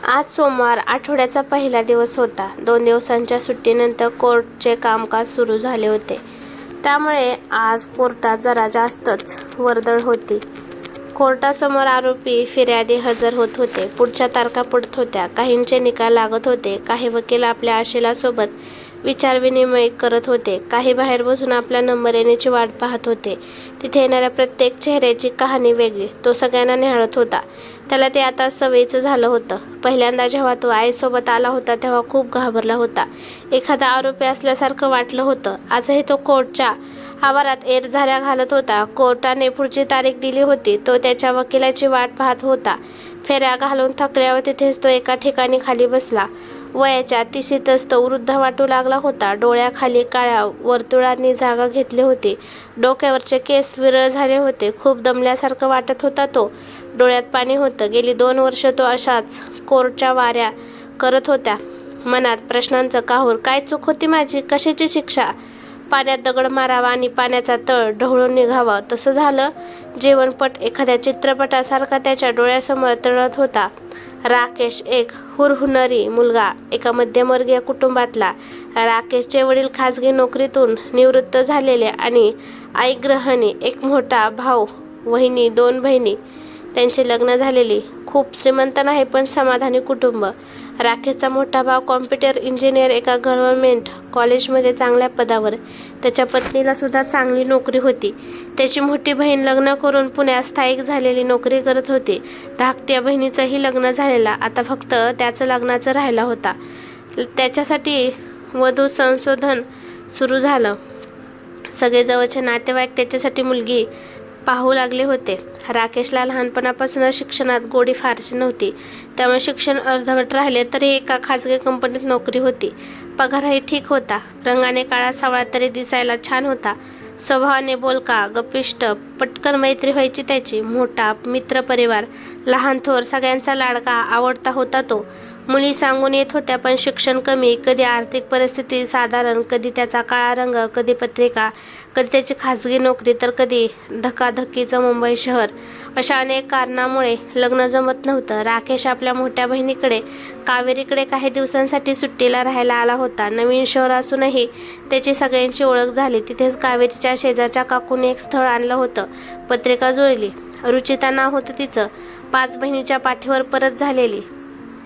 आज सोमवार आठवड्याचा पहिला दिवस होता. 2 दिवसांच्या सुट्टीनंतर कोर्टचे कामकाज सुरू झाले होते. त्यामुळे आज कोर्टात जरा जास्तच वर्दळ होती. कोर्टासमोर आरोपी, फिर्यादी हजर होत होते. पुढच्या तारखा पडत होत्या. काहींचे निकाल लागत होते. काही वकील आपल्या आशेलासोबत विचारविनिमय करत होते. काही बाहेर बसून आपला नंबर येण्याची वाट पाहत होते. तिथे येणाऱ्या प्रत्येक चेहऱ्याची कहाणी वेगळी. तो सगळ्यांना निहाळत होता. त्याला ते आता सवयीचं झालं होतं. पहिल्यांदा जेव्हा तो आईसोबत आला होता तेव्हा खूप घाबरला होता. एखादा आरोपी असल्यासारखं वाटलं होतं. आजही तो कोर्टच्या आवारात एरझाऱ्या घालत होता. कोर्टाने पुढची तारीख दिली होती. तो त्याच्या वकिलाची वाट पाहत होता. फेऱ्या घालून थकल्यावर तिथेच तो एका ठिकाणी खाली बसला. वयाच्या 30शीतच तो वृद्ध वाटू लागला होता. डोळ्याखाली काळ्या वर्तुळांनी जागा घेतली होती. डोक्यावरचे केस विरळ झाले होते. खूप दमल्यासारखं वाटत होता तो. डोळ्यात पाणी होतं. गेली 2 वर्ष तो अशाच कोर्टच्या वाऱ्या करत होता. मनात प्रश्नांचं काहूर. काय चूक होती माझी? कशाची शिक्षा? पाण्यात दगड मारावा आणि पाण्याचा तळ ढवळून निघावा तसं झालं. जीवनपट एखाद्या चित्रपटासारखा त्याच्या डोळ्यासमोर तळत होता. राकेश एक हुरहुरणारी मुलगा, एका मध्यमवर्गीय कुटुंबातला. राकेशचे वडील खाजगी नोकरीतून निवृत्त झालेले आणि आई गृहिणी. एक मोठा भाऊ, वहिनी, 2 बहिणी. त्यांचे लग्न झालेली. खूप श्रीमंत नाही पण समाधानी कुटुंब. राकेशचा मोठा भाऊ कॉम्प्युटर इंजिनियर, एका गव्हर्नमेंट कॉलेजमध्ये चांगल्या पदावर. त्याच्या पत्नीला सुद्धा चांगली नोकरी होती. त्याची मोठी बहीण लग्न करून पुण्यात स्थायिक झालेली नोकरी करत होती. धाकट्या बहिणीचंही लग्न झालेलं. आता फक्त त्याचं लग्नाचं राहिला होता. त्याच्यासाठी वधू संशोधन सुरू झालं. सगळे जवळचे नातेवाईक त्याच्यासाठी मुलगी पाहू लागले होते. राकेशला लहानपणापासूनच शिक्षणात गोडी फारशी नव्हती. त्यामुळे शिक्षण अर्धवट राहिले. तरी एका खाजगी कंपनीत नोकरी होती. पगारही ठीक होता. रंगाने काळा सावळा तरी दिसायला छान होता. स्वभावाने बोलका, गप्पिष्ट. पटकन मैत्री व्हायची त्याची. मोठा मित्रपरिवार, लहान थोर, सगळ्यांचा लाडका आवडता होता तो. मुली सांगून येत होत्या पण शिक्षण कमी, कधी आर्थिक परिस्थिती साधारण, कधी त्याचा काळा रंग, कधी पत्रिका, कधी त्याची खाजगी नोकरी, तर कधी धकाधकीचं मुंबई शहर. अशा अनेक कारणामुळे लग्न जमत नव्हतं. राकेश आपल्या मोठ्या बहिणीकडे, कावेरीकडे काही दिवसांसाठी सुट्टीला राहायला आला होता. नवीन शहर असूनही त्याची सगळ्यांची ओळख झाली. तिथेच कावेरीच्या शेजारच्या काकूने एक स्थळ आणलं होतं. पत्रिका जुळली. रुचिता नाव होतं तिचं. 5 बहिणीच्या पाठीवर परत झालेली.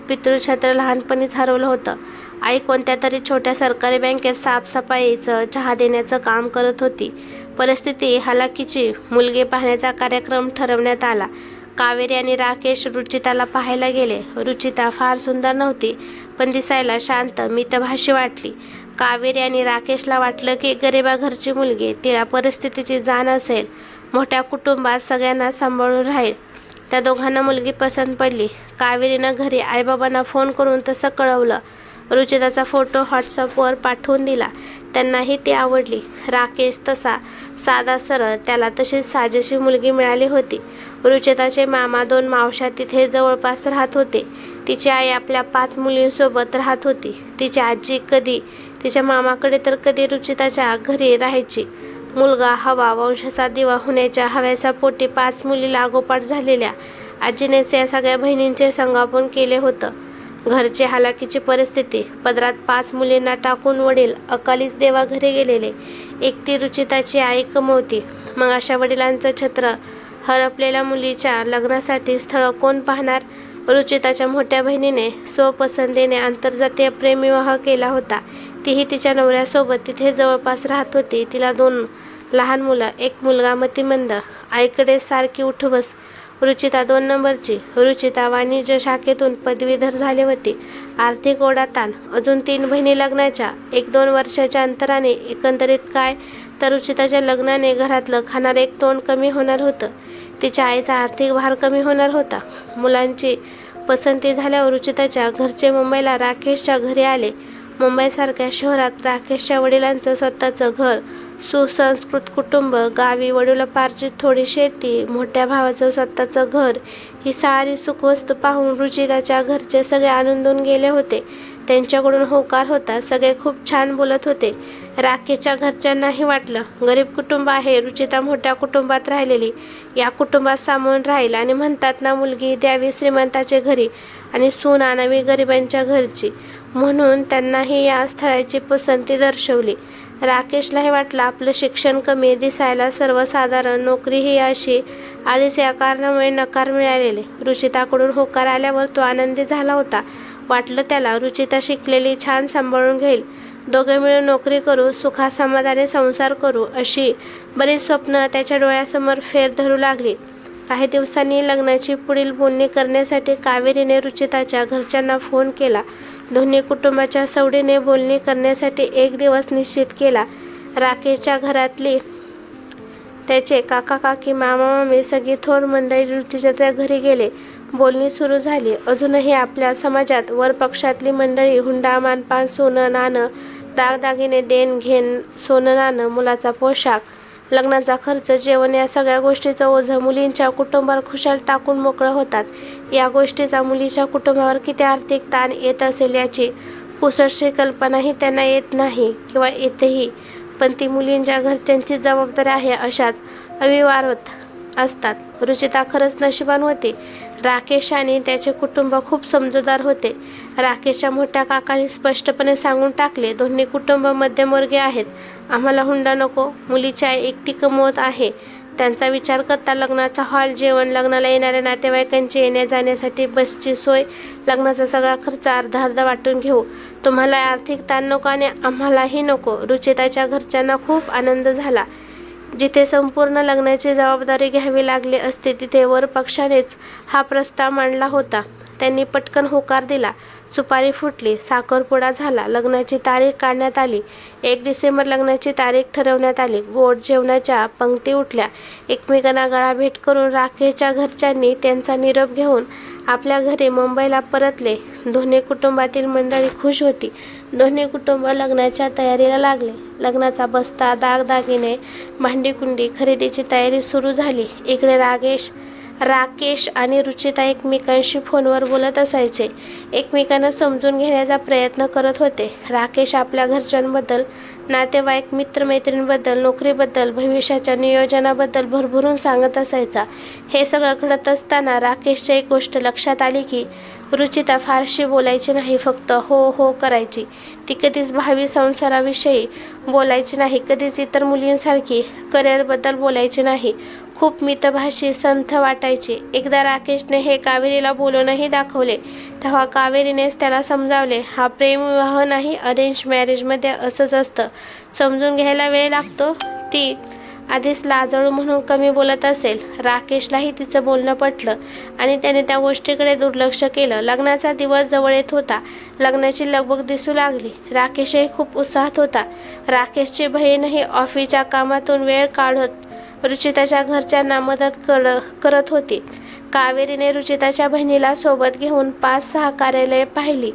पितृछत्र लहानपणीच हरवलं होतं. आई कोणत्या तरी छोट्या सरकारी बँकेत साफसफाईचं, चहा देण्याचं काम करत होती. परिस्थिती हलाखीची. मुलगी पाहण्याचा कार्यक्रम ठरवण्यात आला. कावेरी आणि राकेश रुचिताला पाहायला गेले. रुचिता फार सुंदर नव्हती पण दिसायला शांत, मितभाषी वाटली. कावेरी आणि राकेशला वाटलं की गरिबा घरची मुलगी, तिला परिस्थितीची जाण असेल, मोठ्या कुटुंबात सगळ्यांना सांभाळून राहील. त्या दोघांना मुलगी पसंत पडली. कावेरीनं घरी आईबाबांना फोन करून तसं कळवलं. रुचिताचा फोटो व्हॉट्सअपवर पाठवून दिला. त्यांनाही ती आवडली. राकेश तसा साधा सरळ, त्याला तशीच साजेशी मुलगी मिळाली होती. रुचिताचे मामा, 2 मावश्या तिथे जवळपास राहत होते. तिची आई आपल्या 5 मुलींसोबत राहत होती. तिची आजी कधी तिच्या मामाकडे तर कधी रुचिताच्या घरी राहायची. मुलगा हवा, वंशाचा दिवा होण्याच्या हव्याच्या पोटी 5 मुली लागोपाठ झालेल्या. आजीनेच या सगळ्या बहिणींचे संगोपन केले होतं. घरची हालाकीची परिस्थिती. पदरात 5 मुलींना टाकून वडील अकालीच देवाघरी गेलेले. एकटी रुचिताची आई कमवती. मग अशा वडिलांचं छत्र हरपलेल्या मुलीच्या लग्नासाठी स्थळ कोण पाहणार? रुचिताच्या मोठ्या बहिणीने स्वपसंतीने आंतरजातीय प्रेमविवाह केला होता. तीही तिच्या नवऱ्यासोबत तिथे जवळपास राहत होती. तिला 2 लहान मुलं, 1 मुलगा मतिमंद. आईकडे सारखी उठबस. रुचिता 2 नंबरची. रुचिता वाणिज्य शाखेतून पदवीधर झाली होती. आर्थिक ओढाताण. अजून 3 बहिणी लग्नाच्या. 1-2 वर्षाच्या अंतराने. एकंदरीत काय तर रुचिताच्या लग्नाने घरातलं खाणारं एक तोंड कमी होणार होतं. तिच्या आईचा आर्थिक भार कमी होणार होता. मुलांची पसंती झाल्यावर रुचिताच्या घरचे मुंबईला राकेशच्या घरी आले. मुंबईसारख्या शहरात राकेशच्या वडिलांचं स्वतःचं घर, सुसंस्कृत कुटुंब, गावी वडिलोपार्जित थोडी शेती, मोठ्या भावाचं स्वतःचं घर, ही सारी सुखवस्तू पाहून रुचिताच्या घरचे सगळे आनंदून गेले होते. त्यांच्याकडून होकार होता. सगळे खूप छान बोलत होते. राकेशच्या घरच्यांनाही वाटलं गरीब कुटुंब आहे, रुचिता मोठ्या कुटुंबात राहिलेली, या कुटुंबात सामावून राहील. आणि म्हणतात ना, मुलगी द्यावी श्रीमंताच्या घरी आणि सून आणावी गरिबांच्या घरची, म्हणून त्यांनाही या स्थळाची पसंती दर्शवली. राकेशलाही वाटलं आपलं शिक्षण कमी, दिसायला सर्वसाधारण, नोकरीही अशी. आधीच या कारणामुळे नकार मिळालेले. रुचिताकडून होकार आल्यावर तो आनंदी झाला होता. वाटलं त्याला रुचिता शिकलेली, छान सांभाळून घेईल, दोघे मिळून नोकरी करू, सुखासमाधाने संसार करू, अशी बरीच स्वप्न त्याच्या डोळ्यासमोर फेर धरू लागली. काही दिवसांनी लग्नाची पुढील बोलणी करण्यासाठी कावेरीने रुचिताच्या घरच्यांना फोन केला. दोन्ही कुटुंबाच्या सवडीने बोलणी करण्यासाठी एक दिवस निश्चित केला. राकेशच्या घरातली त्याचे काका काकी, मामा मामी, सगळी थोर मंडळी रुचिताच्या घरी गेले. बोलणी सुरू झाली. अजूनही आपल्या समाजात वर पक्षातली मंडळी हुंडा, मानपान, सोनं नाणं, दागदागिने, देण घेण, सोनं नाणं, मुलाचा पोशाख, लग्नाचा खर्च, जेवण या सगळ्या गोष्टीचं ओझं मुलींच्या कुटुंबावर खुशाल टाकून मोकळं होतात. या गोष्टीचा मुलीच्या कुटुंबावर किती आर्थिक ताण येत असेल याची पुसटशी कल्पनाही त्यांना येत नाही किंवा येतेही. पण ती मुलींच्या घरच्यांची जबाबदारी आहे अशाच अविवारत असतात. रुचिता खरंच नशिबान होती. राकेश आणि त्याचे कुटुंब खूप समजूतदार होते. राकेशच्या मोठ्या काकांनी स्पष्टपणे सांगून टाकले, दोन्ही कुटुंब मध्यमवर्गीय आहेत. आम्हाला हुंडा नको, मुलीची आई एकटी कमवत आहे. त्यांचा विचार करता लग्नाचा हॉल, जेवण, लग्नाला येणाऱ्या नातेवाईकांची येण्या जाण्यासाठी बसची सोय, लग्नाचा सगळा खर्च अर्धा अर्धा वाटून घेऊ. तुम्हाला आर्थिक ताण नको आणि आम्हालाही नको. रुचिताच्या घरच्यांना खूप आनंद झाला. जिथे संपूर्ण लग्नाची जबाबदारी घ्यावी लागली असते तिथे वर पक्षानेच हा प्रस्ताव मांडला होता. त्यांनी पटकन होकार दिला. सुपारी फुटली, साखरपुडा झाला, लग्नाची तारीख काढण्यात आली. 1 डिसेंबर लग्नाची तारीख ठरवण्यात आली. गोड जेवणाच्या पंक्ती उठल्या. एकमेकांना गळाभेट करून राकेशच्या घरच्यांनी त्यांचा निरोप घेऊन आपल्या घरी मुंबईला परतले. दोन्ही कुटुंबातील मंडळी खुश होती. दोन्ही कुटुंब लग्नाच्या तयारीला लागले. लग्नाचा बस्ता, दागदागिने, भांडीकुंडी खरेदीची तयारी सुरू झाली. इकडे राकेश आणि रुचिता एकमेकांशी फोनवर बोलत असायचे. एकमेकांना समजून घेण्याचा प्रयत्न करत होते. राकेश आपल्या घरच्यांबद्दल, नातेवाईक, मित्रमैत्रिणींबद्दल, नोकरीबद्दल, भविष्याच्या नियोजनाबद्दल भरभरून सांगत असायचा. हे सगळं घडत असताना राकेशची एक गोष्ट लक्षात आली की रुचिता फारशी बोलायची नाही, फक्त हो हो करायची. ती कधीच भावी संसाराविषयी बोलायची नाही, कधीच इतर मुलींसारखी करिअरबद्दल बोलायची नाही. खूप मितभाषी, संथ वाटायची. एकदा राकेशने हे कावेरीला बोलूनही दाखवले. तेव्हा कावेरीनेच त्याला समजावले, हा प्रेमविवाह नाही, अरेंज मॅरेजमध्ये असंच असतं, समजून घ्यायला वेळ लागतो. ती आधीच लाजळू म्हणून कमी बोलत असेल. राकेशलाही तिचं बोलणं पटलं आणि त्याने त्या गोष्टीकडे दुर्लक्ष केलं. लग्नाचा दिवस जवळ येत होता. लग्नाची लगबग दिसू लागली. राकेशही खूप उत्साहात होता. राकेशची बहीणही ऑफिसच्या कामातून वेळ काढत रुचिताच्या घरच्यांना मदत करत होती. कावेरीने रुचिताच्या बहिणीला सोबत घेऊन 5-6 कार्यालये पाहिली.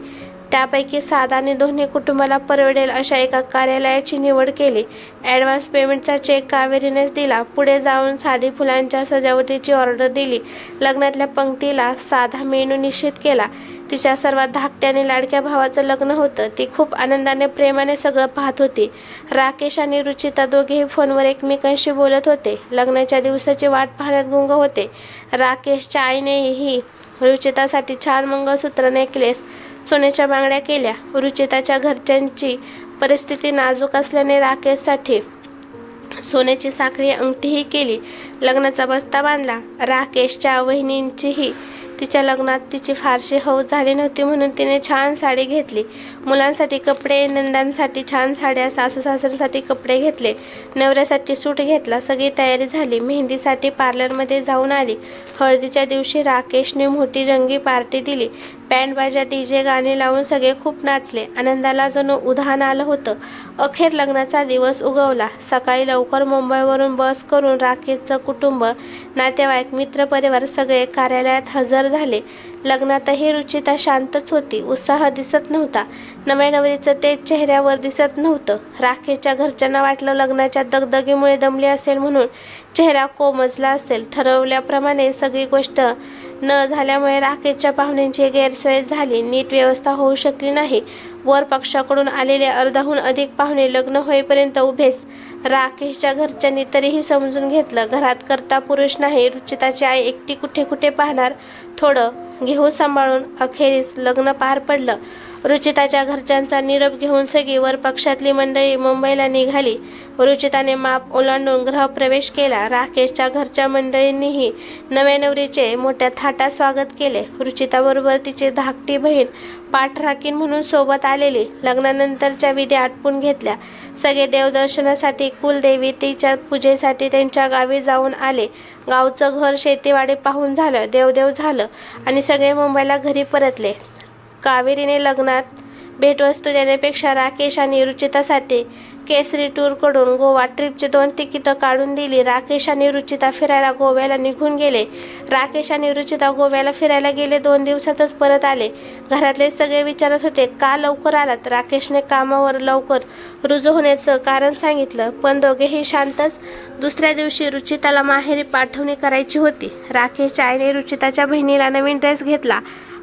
त्यापैकी साधाने दोन्ही कुटुंबाला परवडेल अशा एका कार्यालयाची निवड केली. ॲडव्हान्स पेमेंटचा चेक कावेरीनेच दिला. पुढे जाऊन साधी फुलांच्या सजावटीची ऑर्डर दिली. लग्नातल्या पंक्तीला साधा मेनू निश्चित केला. तिच्या सर्वात धाकट्या आणि लाडक्या भावाचं लग्न होतं. ती खूप आनंदाने, प्रेमाने सगळं पाहत होती. राकेश आणि रुचिता दोघेही फोनवर एकमेकांशी बोलत होते. लग्नाच्या दिवसाची वाट पाहण्यात गुंग होते. राकेशच्या आईनेही रुचितासाठी छान मंगळसूत्र, नेकलेस, सोन्याच्या बांगड्या केल्या. रुचिताच्या घरच्यांची परिस्थिती नाजूक असल्याने राकेशसाठी सोन्याची साखळी, अंगठीही केली. लग्नाचा बस्ता बांधला. राकेशच्या वहिनींचीही तिच्या लग्नात तिची फारशी हौस झाली नव्हती म्हणून तिने छान साडी घेतली. मुलांसाठी कपडे, नंदांसाठी छान साड्या, सासू सासऱ्यांसाठी कपडे घेतले, नवऱ्यासाठी सूट घेतला. सगळी तयारी झाली. मेहंदीसाठी पार्लरमध्ये जाऊन आली. हळदीच्या दिवशी राकेशने मोठी रंगी पार्टी दिली. बँड बाजा, डीजे, गाणी लावून सगळे खूप नाचले. आनंदाला जणू उधाण आलं होतं. अखेर लग्नाचा दिवस उगवला. सकाळी लवकर मुंबईवरून बस करून राकेशचं कुटुंब, नातेवाईक, मित्रपरिवार सगळे कार्यालयात हजर झाले. लग्नातही रुचिता शांतच होती. उत्साह दिसत नव्हता. नव्या नवरीचं तेज चेहऱ्यावर दिसत नव्हतं. राकेशच्या घरच्यांना वाटलं लग्नाच्या दगदगीमुळे दमली असेल म्हणून चेहरा कोमजला असेल. ठरवल्याप्रमाणे सगळी गोष्ट न झाल्यामुळे राकेशच्या पाहुण्यांची गैरसोय झाली. नीट व्यवस्था होऊ शकली नाही. वर पक्षाकडून आलेले अर्धाहून अधिक पाहुणे लग्न होईपर्यंत उभेच. राकेशच्या घरच्यांनी तरीही समजून घेतलं, घरात करता पुरुष नाही. रुचिताची आई एकटी कुठे कुठे पाहणार, थोडं घेऊ सांभाळून. अखेरीस लग्न पार पडलं. रुचिताच्या घरच्यांचा निरोप घेऊन सगळी वर पक्षातली मंडळी मुंबईला निघाली. रुचिताने माप ओलांडून गृहप्रवेश केला. राकेशच्या घरच्या मंडळींनीही नव्या नवरीचे मोठ्या थाटात स्वागत केले. रुचिताबरोबर तिची धाकटी बहीण पाठराखीण म्हणून सोबत आलेली. लग्नानंतरच्या विधी आटपून घेतल्या. सगळे देवदर्शनासाठी, कुलदेवी तिच्या पूजेसाठी त्यांच्या गावी जाऊन आले. गावचं घर शेतीवाडी पाहून झालं, देवदेव झालं आणि सगळे मुंबईला घरी परतले. कावेरीने लग्नात भेटवस्तू देण्यापेक्षा राकेश आणि रुचितासाठी केसरी टूरकडून गोवा ट्रिपची 2 तिकीटं काढून दिली. राकेश आणि रुचिता फिरायला गोव्याला निघून गेले. राकेश आणि रुचिता गोव्याला फिरायला गेले. 2 दिवसातच परत आले. घरातले सगळे विचारत होते, का लवकर आलात? राकेशने कामावर लवकर रुजू होण्याचं कारण सांगितलं, पण दोघेही शांतच. दुसऱ्या दिवशी रुचिताला माहेरी पाठवणी करायची होती. राकेशच्या आईने रुचिताच्या बहिणीला नवीन ड्रेस घेतला.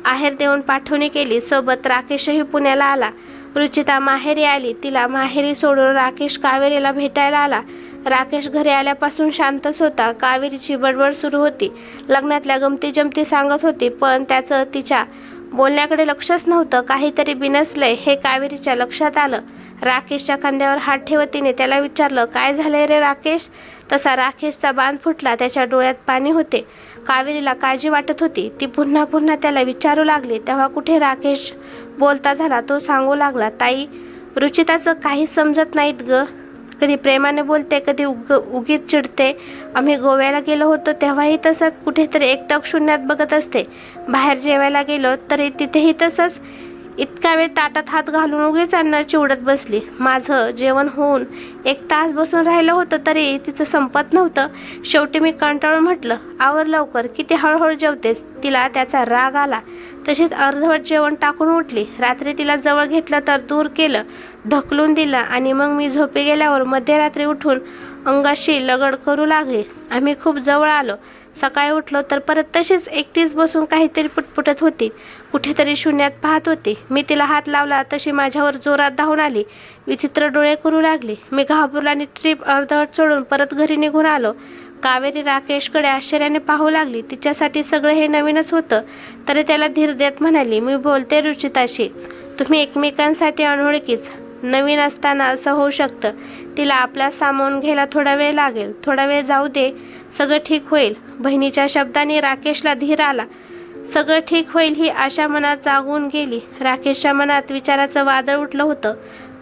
आहेर देऊन पाठवणी केली. सोबत राकेशही पुण्याला आला. रुचिता माहेरी आली. तिला माहेरी सोडून राकेश कावेरीला भेटायला आला. राकेश घरी आल्यापासून शांतच होता. कावेरीची बडबड सुरू होती. लग्नातल्या गमती जमती सांगत होती, पण त्याचं तिच्या बोलण्याकडे लक्षच नव्हतं. काहीतरी बिनसलंय हे कावेरीच्या लक्षात आलं. राकेशच्या खांद्यावर हात ठेवत तिने त्याला विचारलं, काय झालंय रे राकेश? तसा राकेशचा बांध फुटला. त्याच्या डोळ्यात पाणी होते. कावेरीला काळजी वाटत होती. ती पुन्हा पुन्हा त्याला विचारू लागली. तेव्हा कुठे राकेश बोलता झाला. तो सांगू लागला, ताई, रुचिताचं काही समजत नाहीत ग. कधी प्रेमाने बोलते, कधी उगीच चिडते. आम्ही गोव्याला गेलो होतो तेव्हाही तसंच, कुठेतरी एकटक शून्यात बघत असते. बाहेर जेवायला गेलो तरी तिथेही तसंच. इतका वेळ ताटात हात घालून उगीच अन्न चिवडत बसली. माझं जेवण होऊन 1 तास बसून राहिलं होतं तरी तिचं संपत नव्हतं. शेवटी मी कंटाळून म्हटलं, आवर लवकर, किती हळूहळू जेवतेस? तिला त्याचा राग आला. तशीच अर्धवट जेवण टाकून उठली. रात्री तिला जवळ घेतलं तर दूर केलं, ढकलून दिलं आणि मग मी झोपी गेल्यावर मध्यरात्री उठून अंगाशी लगड करू लागले. आम्ही खूप जवळ आलो. सकाळी उठलो तर परत तशीच एकटीच बसून काहीतरी पुटपुटत होती. कुठेतरी शून्यात पाहत होती. मी तिला हात लावला तशी माझ्यावर जोरात धावून आली. विचित्र डोळे करू लागली. मी घाबरलो आणि ट्रिप अर्धवट सोडून परत घरी निघून आलो. कावेरी राकेशकडे आश्चर्याने पाहू लागली. तिच्यासाठी सगळं हे नवीनच होतं. तरी त्याला धीर देत म्हणाली, मी बोलते रुचिताशी. तुम्ही एकमेकांसाठी अनोळखीच. नवीन असताना असं होऊ शकतं. तिला आपल्यात सामावून घ्यायला थोडा वेळ लागेल. थोडा वेळ जाऊ दे, सगळं ठीक होईल. बहिणीच्या शब्दांनी राकेशला धीर आला. सगळं ठीक होईल ही आशा मनात जागून गेली. राकेशच्या मनात विचाराचं वादळ उठलं होतं.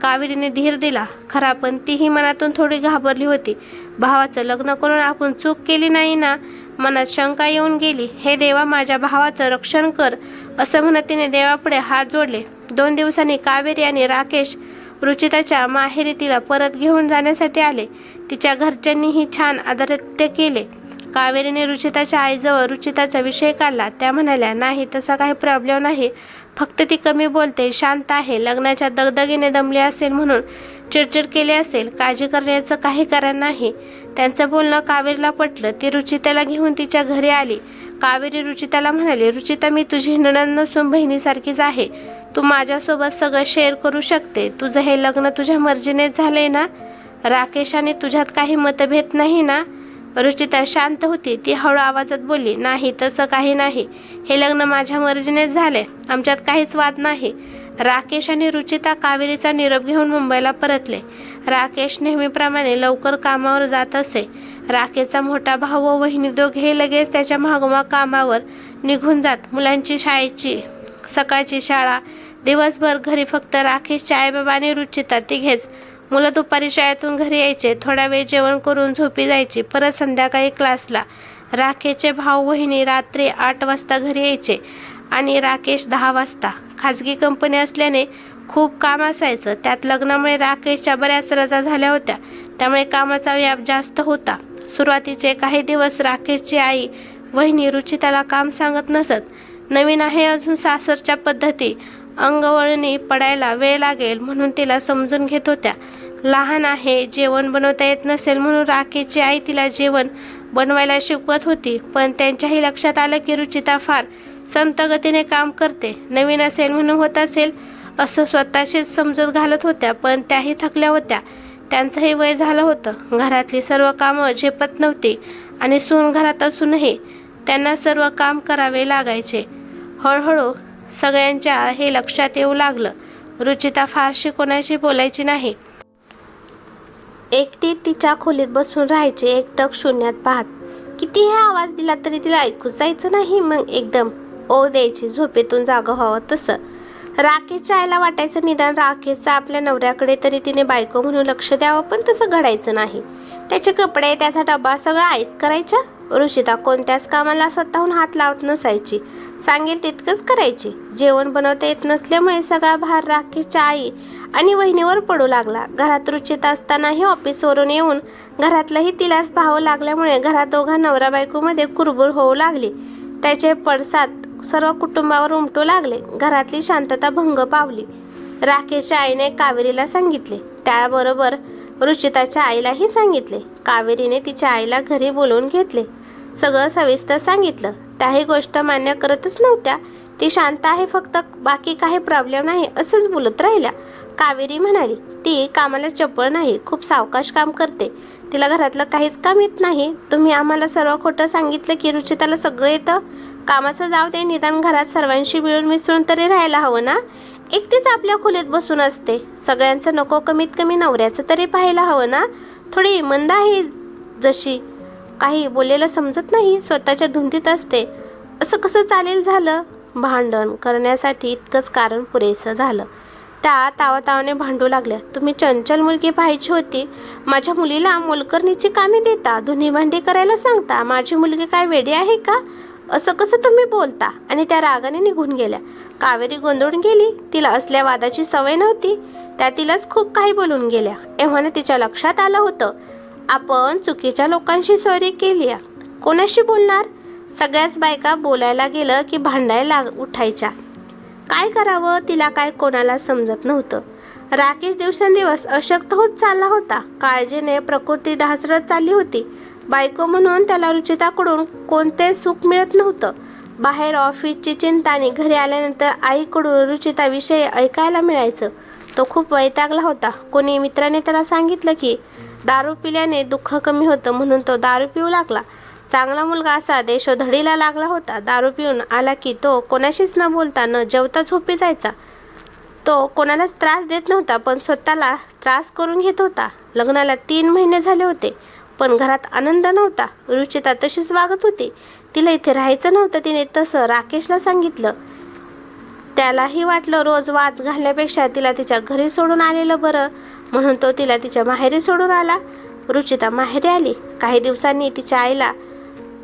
कावेरीने धीर दिला खरा, पण तीही मनातून थोडी घाबरली होती. भावाचं लग्न करून आपण चूक केली नाही ना? मनात शंका येऊन गेली. हे देवा, माझ्या भावाचं रक्षण कर, असं म्हणत तिने देवापुढे हात जोडले. 2 दिवसांनी कावेरी आणि राकेश रुचिताच्या माहेरी तिला परत घेऊन जाण्यासाठी आले. तिच्या घरच्यांनीही छान आदरातिथ्य केले. कावेरीने रुचिताच्या आईजवळ रुचिताचा विषय काढला. त्या म्हणाल्या, नाही, तसा काही प्रॉब्लेम नाही, फक्त ती कमी बोलते, शांत आहे. लग्नाच्या दगदगीने दमली असेल म्हणून चिडचिड केली असेल. काळजी करण्याचं काही कारण नाही. त्यांचं बोलणं कावेरीला पटलं. ती रुचिताला घेऊन तिच्या घरी आली. कावेरी रुचिताला म्हणाली, रुचिता, मी तुझी नणंद नसून बहिणीसारखीच आहे. तू माझ्यासोबत सगळं शेअर करू शकते. तुझं हे लग्न तुझ्या मर्जीनेच झालंय ना? राकेशाने तुझ्यात काही मतभेद नाही ना? रुचिता शांत होती. ती हळू आवाजात बोलली, नाही, तसं काही नाही. हे लग्न माझ्या मर्जीनेच झालंय. आमच्यात काहीच वाद नाही. राकेश आणि रुचिता कावेरीचा निरोप घेऊन मुंबईला परतले. राकेश नेहमीप्रमाणे लवकर कामावर जात असे. राकेशचा मोठा भाऊ व वहिनी दोघेही लगेच त्याच्या मागोमाग कामावर निघून जात. मुलांची शाळेची सकाळची शाळा, दिवसभर घरी फक्त राकेशचे आईबाबा आणि रुचिता तिघेच. मुलं दुपारी शाळेतून घरी यायचे. थोडा वेळ जेवण करून झोपी जायची. परत संध्याकाळी क्लासला. राकेशचे भाऊ बहिणी रात्री 8 वाजता घरी यायचे आणि राकेश 10 वाजता. खाजगी कंपनी असल्याने खूप काम असायचं. त्यात लग्नामुळे राकेशच्या बऱ्याच रजा झाल्या होत्या. त्यामुळे कामाचा व्याप जास्त होता. सुरुवातीचे काही दिवस राकेशची आई वहिनी रुचिताला काम सांगत नसत. नवीन आहे अजून सासरच्या पद्धती, अंगवळणी पडायला वेळ लागेल म्हणून तिला समजून घेत होत्या. लहान आहे, जेवण बनवता येत नसेल म्हणून राकेशची आई तिला जेवण बनवायला शिकवत होती. पण त्यांच्याही लक्षात आलं की रुचिता फार संत गतीने काम करते. नवीन असेल म्हणून होत असेल असं स्वतःशीच समजूत घालत होत्या, पण त्याही थकल्या होत्या. त्यांचंही वय झालं होतं. घरातली सर्व कामं झेपत नव्हती आणि सून घरात असूनही त्यांना सर्व काम करावे लागायचे. हळूहळू सगळ्यांच्या हे लक्षात येऊ लागलं. रुचिता फारशी कोणाशी बोलायची नाही. एकटी तिच्या खोलीत बसून राहायची, एकटक शून्यात पाहत. कितीही आवाज दिला तरी तिला ऐकूच जायचं नाही. मग एकदम ओढ द्यायची, झोपेतून जागं व्हावं तसं. राकेशच्या आईला वाटायचं निदान राकेशचा आपल्या नवऱ्याकडे तरी तिने बायको म्हणून लक्ष द्यावं, पण तसं घडायचं नाही. त्याचे कपडे, त्याचा डबा सगळं आईच करायच्या. रुचिता कोणत्याच कामाला स्वतःहून हात लावत नसायची. सांगेल तितकंच करायची. जेवण बनवता येत नसल्यामुळे सगळा भार राकेशच्या आई आणि वहिनीवर पडू लागला. घरात रुचिता असतानाही ऑफिसवरून येऊन घरातलंही तिलाच पाहावं लागल्यामुळे घरात दोघा नवरा बायकोमध्ये कुरबुर होऊ लागली. त्याचे पडसाद सर्व कुटुंबावर उमटू लागले. घरातली शांतता भंग पावली. राकेशच्या आईने कावेरीला सांगितले, त्याबरोबर रुचिताच्या आईलाही सांगितले. कावेरीने तिच्या आईला घरी बोलवून घेतले. सगळं सविस्तर सांगितलं. त्याही गोष्ट मान्य करतच नव्हत्या. ती शांत आहे, फक्त बाकी काही प्रॉब्लेम नाही असंच बोलत राहिल्या. कावेरी म्हणाली, ती कामाला चपळ नाही, खूप सावकाश काम करते. तिला घरातलं काहीच काम येत नाही. तुम्ही आम्हाला सर्व खोटं सांगितलं की रुचिताला सगळं येतं. कामाचं जाऊ दे, निदान घरात सर्वांशी मिळून मिसळून तरी राहायला हवं ना. एकटीच आपल्या खोलीत बसून असते. सगळ्यांचं नको, कमीत कमी नवऱ्याचं तरी पाहायला हवं ना. थोडी मंद आहे जशी, काही बोललेलं समजत नाही, स्वतःच्या धुंदीत असते. असं कसं चालेल झालं. भांडण करण्यासाठी इतकंच कारण पुरेसं झालं. त्या तावातावाने भांडू लागल्या. तुम्ही चंचल मुलगी पाहायची होती. माझ्या मुलीला मोलकरणीची कामे देता, धुनी भांडी करायला सांगता. माझी मुलगी काय वेडी आहे का? असं कसं तुम्ही बोलता? आणि त्या रागाने निघून गेल्या. कावेरी गोंधळून गेली. तिला असल्या वादाची सवय नव्हती. त्या तिलाच खूप काही बोलून गेल्या. एव्हाने तिच्या लक्षात आलं होतं, आपण चुकीच्या लोकांशी सोयरी केली. कोणाशी बोलणार? सगळ्याच बायका बोलायला गेलं की भांडायला उठायच्या. काय करावं तिला काय कोणाला समजत नव्हतं. राकेश दिवसेंदिवस अशक्त होत चालला होता. काळजीने प्रकृती ढासळत चालली होती. बायको म्हणून त्याला रुचिताकडून कोणते सुख मिळत नव्हतं. बाहेर ऑफिसची चिंता आणि घरी आल्यानंतर आईकडून रुचिताविषयी ऐकायला मिळायचं. तो खूप वैतागला होता. कोणी मित्राने त्याला सांगितलं की दारू पिल्याने दुःख कमी होतं, म्हणून तो दारू पिऊ लागला. चांगला मुलगा असा देशोधडीला लागला होता. दारू पिऊन आला की तो कोणाशीच न बोलता न जेवता झोपी जायचा. तो कोणालाच त्रास देत नव्हता, पण स्वतःला त्रास करून घेत होता. लग्नाला 3 महिने झाले होते, पण घरात आनंद नव्हता. रुचिता तशीच वागत होती. तिला इथे राहायचं नव्हतं. तिने तसं राकेशला सांगितलं. त्यालाही वाटलं रोज वाद घालण्यापेक्षा तिला तिच्या घरी सोडून आलेलं बरं, म्हणून तो तिला तिच्या माहेरी सोडून आला. रुचिता माहेरी आली. काही दिवसांनी तिच्या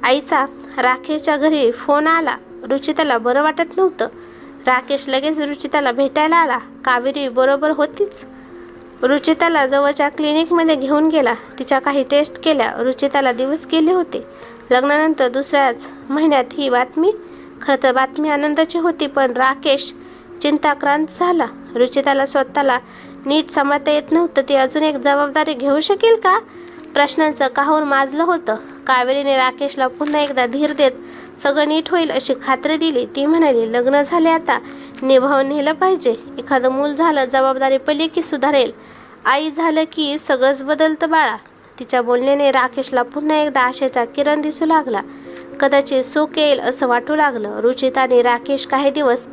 आईचा राकेशच्या घरी फोन आला. रुचिताला बरं वाटत नव्हतं. राकेश लगेच रुचिताला भेटायला आला. कावेरी बरोबर होतीच. रुचिताला जवळच्या क्लिनिकमध्ये घेऊन गेला. तिच्या काही टेस्ट केल्या. रुचिताला दिवस गेले होते. लग्नानंतर दुसऱ्याच महिन्यात ही बातमी. खरं तर बातमी आनंदाची होती, पण राकेश चिंताक्रांत झाला. रुचिताला स्वतःला नीट सांभाळता येत नव्हतं. ती अजून एक जबाबदारी घेऊ शकेल का? प्रश्नांचं काहूर माजलं होतं. कावेरीने राकेशला पुन्हा एकदा धीर देत सगळं नीट होईल अशी खात्री दिली. ती म्हणाली, लग्न झाले, आता निभावून नेलं पाहिजे. एखादं मूल झालं, जबाबदारी पडली की सुधारेल. आई झालं की सगळंच बदलतं बाळा. तिच्या बोलण्याने राकेशला पुन्हा एकदा आशेचा किरण दिसू लागला. कदाचित सुख येईल असं वाटू लागलं. रुचिता आणि राकेश काही दिवस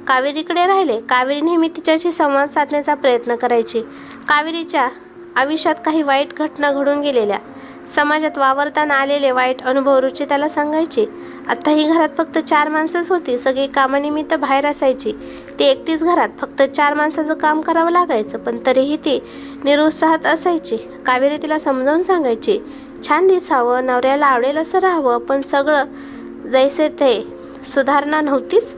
कावेरीकडे राहिले. कावेरी नेहमी तिच्याशी संवाद साधण्याचा प्रयत्न करायची. कावेरीच्या आयुष्यात काही वाईट घटना घडून गेलेल्या, समाजात वावरताना आलेले वाईट अनुभव रुचिताला सांगायची. आता ही घरात फक्त 4 माणसंच होती. सगळी कामानिमित्त बाहेर असायची. ती एकटीच घरात. फक्त 4 माणसाचं काम करावं लागायचं, पण तरीही ती निरुत्साहात असायची. कावेरी तिला समजावून सांगायची, छान दिसावं, नवऱ्याला आवडेल असं राहावं, पण सगळं जैसे ते सुधारणा नव्हतीच.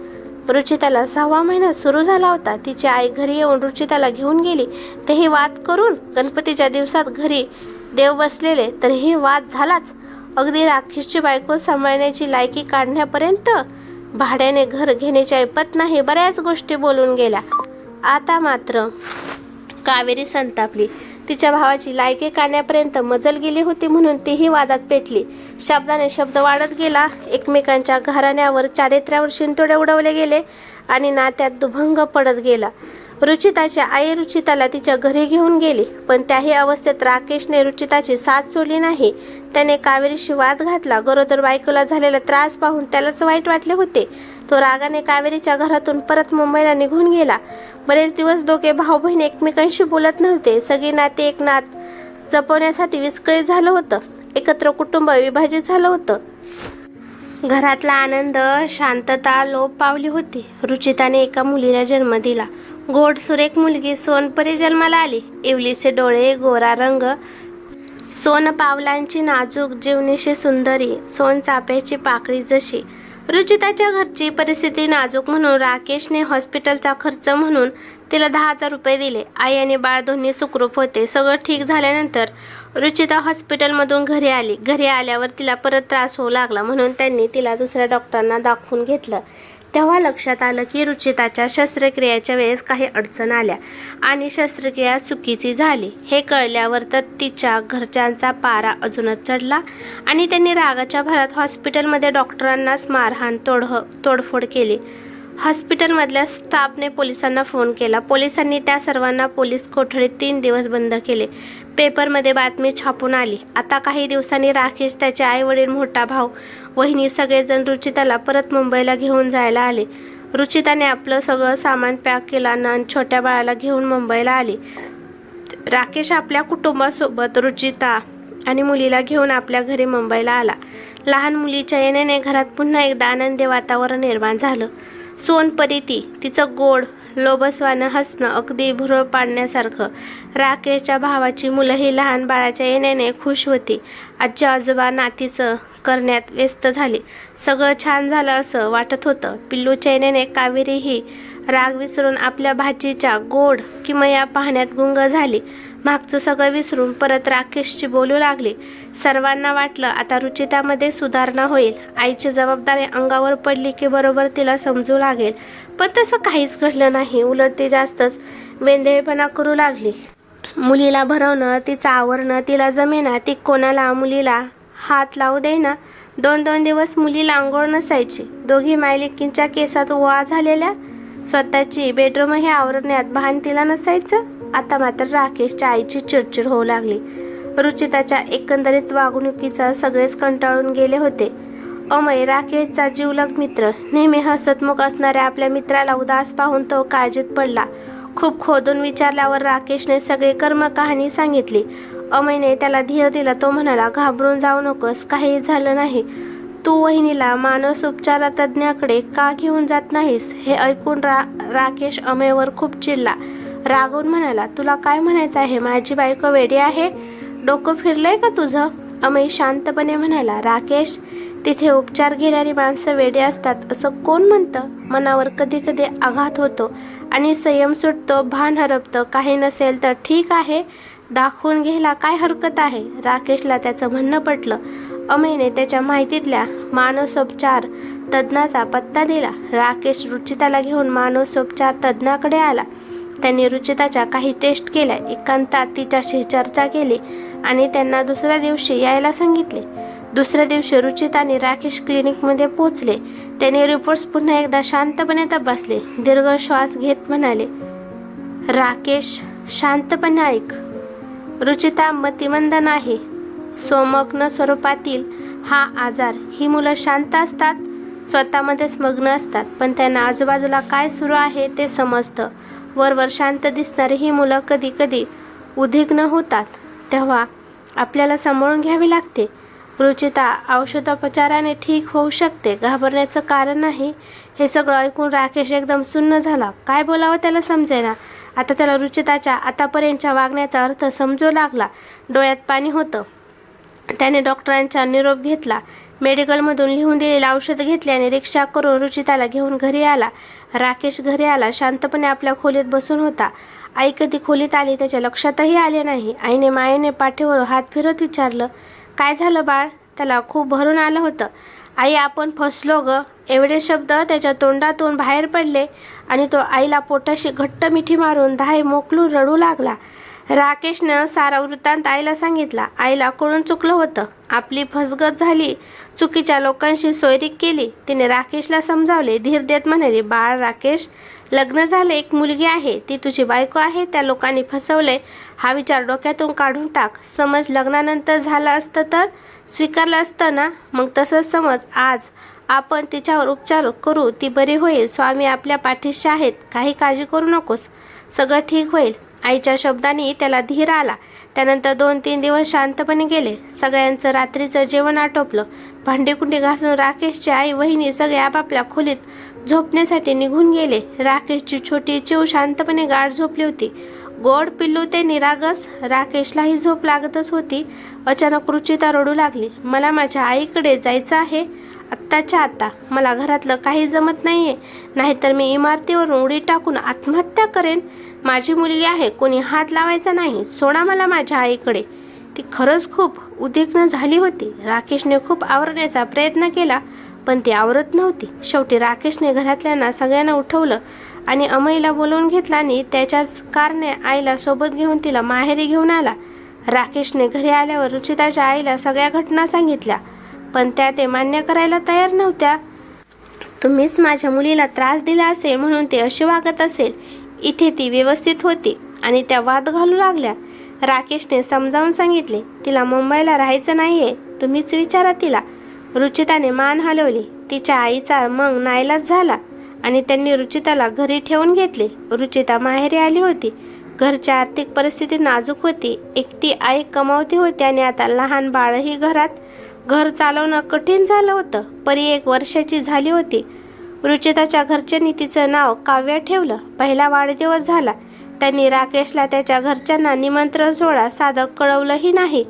रुचिताला 6वा महिना सुरू झाला होता. तिची आई घरी येऊन रुचिताला घेऊन गेली. तेही वाद करून. गणपतीच्या दिवसात घरी देव बसलेले, तरीही वाद झालाच. अगदी राकेशची बायको सांभाळण्याची लायकी काढण्यापर्यंत. भाड्याने घर घेण्याची ऐपत नाही, बऱ्याच गोष्टी बोलून गेल्या. आता मात्र कावेरी संतापली. तिच्या भावाची लायकी काढण्यापर्यंत मजल गेली होती, म्हणून तीही वादात पेटली. शब्दाने शब्द वाढत गेला. एकमेकांच्या घराण्यावर, चारित्र्यावर शिंतोडे उडवले गेले आणि नात्यात दुभंग पडत गेला. रुचिताची आई रुचिताला तिच्या घरी घेऊन गेली, पण त्याही अवस्थेत राकेशने रुचिताची साथ सोडली नाही. त्याने कावेरीशी वाद घातला. गरोदर बायकोला झालेला त्रास पाहून त्यालाच वाईट वाटले होते. तो रागाने कावेरीच्या घरातून परत मुंबईला निघून गेला. बरेच दिवस दोघे भाऊ बहीण एकमेकांशी बोलत नव्हते. सगळी नाते एक नात जपवण्यासाठी विस्कळीत झालं होतं. एकत्र कुटुंब विभाजित झालं होतं. घरातला आनंद, शांतता लोप पावली होती. रुचिताने एका मुलीला जन्म दिला. गोड सुरेख मुलगी सोनपरी जन्माला आली. इवलीचे डोळे, गोरा रंग, सोनपावलांची नाजूक जीवनीशी सुंदरी, सोनचाफ्याची पाकळी जशी. रुचिताच्या घरची परिस्थिती नाजूक म्हणून राकेशने हॉस्पिटलचा खर्च म्हणून तिला 10,000 रुपये दिले. आई आणि बाळ दोन्ही सुखरूप होते. सगळं ठीक झाल्यानंतर रुचिता हॉस्पिटलमधून घरी आली. घरी आल्यावर तिला परत त्रास होऊ लागला, म्हणून त्यांनी तिला दुसऱ्या डॉक्टरांना दाखवून घेतलं. तेव्हा लक्षात आलं की रुचिताच्या शस्त्रक्रियेच्या वेळेस काही अडचण आल्या आणि शस्त्रक्रिया चुकीची झाली. हे कळल्यावर तर तिच्या घरच्यांचा पारा अजूनच चढला आणि त्यांनी रागाच्या भरात हॉस्पिटलमध्ये डॉक्टरांनाच मारहाण, तोडफोड केली. हॉस्पिटलमधल्या स्टाफने पोलिसांना फोन केला. पोलिसांनी त्या सर्वांना पोलीस कोठडीत 3 दिवस बंद केले. पेपरमध्ये बातमी छापून आली. आता काही दिवसांनी राकेश, त्याचे आई वडील, मोठा भाऊ, वहिनी सगळेजण रुचिताला परत मुंबईला घेऊन जायला आले. रुचिताने आपलं सगळं सामान पॅक केलं आणि छोट्या बाळाला घेऊन मुंबईला आली. राकेश आपल्या कुटुंबासोबत रुचिता आणि मुलीला घेऊन आपल्या घरी मुंबईला आला. लहान मुलीच्या येण्याने घरात पुन्हा एकदा आनंदी वातावरण निर्माण झालं. सोनपरी तिचं गोड लोभसवानं हसणं अगदी भुरळ पाडण्यासारखं. राकेशच्या भावाची मुलंही लहान बाळाच्या येण्याने खुश होती. आजी आजोबा नातीचं करण्यात व्यस्त झाली. सगळं छान झालं असं वाटत होतं. पिल्लूच्या येण्याने कावेरीही राग विसरून आपल्या भाचीच्या गोड किमया पाहण्यात गुंग झाली. मागचं सगळं विसरून परत राकेशची बोलू लागली. सर्वांना वाटलं आता रुचितामध्ये सुधारणा होईल. आईची जबाबदारी अंगावर पडली की बरोबर तिला समजू लागेल. पण तसं काहीच घडलं नाही. उलट ती जास्तच वेंधळेपणा करू लागली. मुलीला भरवणं, तिचं आवरणं तिला जमेना. ती कोणाला मुलीला हात लावू देईना. 2-2 दिवस मुलीला अंघोळ नसायची. दोघी मायलेकींच्या केसात ओवा झालेल्या. स्वतःची बेडरूमही आवरण्यात भान तिला नसायचं. आता मात्र राकेशच्या आईची चिडचिड होऊ लागली. रुचिताच्या एकंदरीत वागणुकीचा सगळेच कंटाळून गेले होते. अमय, राकेशचा जिवलग मित्र, नेहमी हसतमुख असणाऱ्या आपल्या मित्राला उदास पाहून तो काळजीत पडला. खूप खोदून विचारल्यावर राकेशने सगळी कर्मकहाणी सांगितली. अमयने त्याला धीर दिला. तो म्हणाला, घाबरून जाऊ नकोस, काही झालं नाही. तू वहिनीला मानसोपचार तज्ज्ञाकडे का घेऊन जात नाहीस? हे ऐकून राकेश अमयवर खूप चिडला. रागवून म्हणाला, तुला काय म्हणायचं आहे? माझी बायको वेडी आहे? डोकं फिरलंय का तुझं? अमय शांतपणे म्हणाला, राकेश, तिथे उपचार घेणारी माणसं वेडी असतात असं कोण म्हणतं? मनावर कधी कधी आघात होतो आणि संयम सुटतो, भान हरपतं. काही नसेल तर ठीक आहे, दाखवून घ्यायला काय हरकत आहे? राकेशला त्याचं म्हणणं पटलं. अमयने त्याच्या माहितीतल्या मानसोपचार तज्ज्ञाचा पत्ता दिला. राकेश रुचिताला घेऊन मानसोपचार तज्ज्ञाकडे आला. त्यांनी रुचिताच्या काही टेस्ट केल्या, एकांतात तिच्याशी चर्चा केली आणि त्यांना दुसऱ्या दिवशी यायला सांगितले. दुसऱ्या दिवशी रुचिता आणि राकेश क्लिनिकमध्ये पोहोचले. त्यांनी रिपोर्ट्स पुन्हा एकदा शांतपणे तपासले. दीर्घ श्वास घेत म्हणाले, राकेश, शांतपणे ऐक. रुचिता मतिमंद नाही. सोमग्न स्वरूपातील हा आजार. ही मुलं शांत असतात, स्वतःमध्येच मग्न असतात, पण त्यांना आजूबाजूला काय सुरू आहे ते समजतं. वरवर शांत दिसणारी ही मुलं कधी कधी उद्विग्न होतात. तेव्हा आपल्याला सांभाळून घ्यावे लागते. रुचिता औषधोपचाराने ठीक होऊ शकते, घाबरण्याचं कारण नाही. हे सगळं ऐकून राकेश एकदम सुन्न झाला. काय बोलावं त्याला समजेना. आता त्याला रुचिताच्या आतापर्यंतच्या वागण्याचा अर्थ समजू लागला. डोळ्यात पाणी होतं. त्याने डॉक्टरांचा निरोप घेतला. मेडिकलमधून लिहून दिलेले औषध घेतले आणि रिक्षा करून रुचिताला घेऊन घरी आला. राकेश घरी आला. शांतपणे आपल्या खोलीत बसून होता. आई कधी खोलीत आली त्याच्या लक्षातही आले नाही. आईने मायेने पाठीवर हात फिरत विचारलं, काय झालं बाळ? त्याला खूप भरून आलं होतं. आई, आपण फसलो ग. एवढे शब्द त्याच्या तोंडातून बाहेर पडले आणि तो आईला पोटाशी घट्ट मिठी मारून धाय मोकलून रडू लागला. राकेशनं सारा वृत्तांत आईला सांगितला. आईला कळून चुकलं होतं. आपली फसगत झाली. चुकीच्या लोकांशी सोयरीक केली. तिने राकेशला समजावले. धीर देत म्हणाली, बाळ राकेश, लग्न झालं, एक मुलगी आहे, ती तुझी बायको आहे, त्या लोकांनी फसवलंय हा विचार डोक्यातून काढून टाक. समज लग्नानंतर झालं असतं तर स्वीकारलं असतं ना? मग तसंच समज आज आपण तिच्यावर उपचार करू, ती बरी होईल. स्वामी आपल्या पाठीशी आहेत, काही काळजी करू नकोस, सगळं ठीक होईल. आईच्या शब्दांनी त्याला धीर आला. त्यानंतर 2-3 दिवस शांतपणे गेले. सगळ्यांचं रात्रीचं जेवण आटोपलं. भांडेकुंडी घासून राकेशची आई, वहिनी सगळे आपापल्या खोलीत झोपण्यासाठी निघून गेले. राकेशची छोटी चिव शांतपणे गाढ झोपली होती. गोड पिल्लू ते निरागस. राकेशलाही झोप लागतच होती. अचानक रुचिता रडू लागली. मला माझ्या आईकडे जायचं आहे, आत्ताच्या आता. मला घरातलं काही जमत नाहीये, नाहीतर मी इमारतीवरून उडी टाकून आत्महत्या करेन. माझी मुलगी आहे, कोणी हात लावायचा नाही. सोडा मला माझ्या आईकडे. ती खरंच खूप उद्विग्न झाली होती. राकेशने खूप आवरण्याचा प्रयत्न केला, पण ती आवरत नव्हती. शेवटी राकेशने घरातल्यांना सगळ्यांना उठवलं आणि अमईला बोलवून घेतला आणि त्याच्याच कारने आईला सोबत घेऊन तिला माहेरी घेऊन आला. राकेशने घरी आल्यावर रुचिताच्या आईला सगळ्या घटना सांगितल्या, पण त्या ते मान्य करायला तयार नव्हत्या. तुम्हीच माझ्या मुलीला त्रास दिला असेल म्हणून ती अशी वागत असेल. इथे ती व्यवस्थित होती आणि त्या वाद घालू लागल्या. राकेशने समजावून सांगितले, तिला मुंबईला राहायचं नाहीये, तुम्हीच विचारा तिला. रुचिताने मान हलवली. तिच्या आईचा मग नाईलाज झाला आणि त्यांनी रुचिताला घरी ठेवून घेतले. रुचिता माहेरी आली होती. घरची आर्थिक परिस्थिती नाजूक होती. एकटी आई कमावती होती आणि आता लहान बाळही घरात. घर चालवणं कठीण झालं होतं. परी 1 वर्षाची झाली होती. रुचिताच्या घरच्यांनी तिचं नाव काव्या ठेवलं. पहिला वाढदिवस झाला. त्यांनी राकेशला त्याच्या घरच्यांना निमंत्रण सोहळा साधं कळवलंही नाही.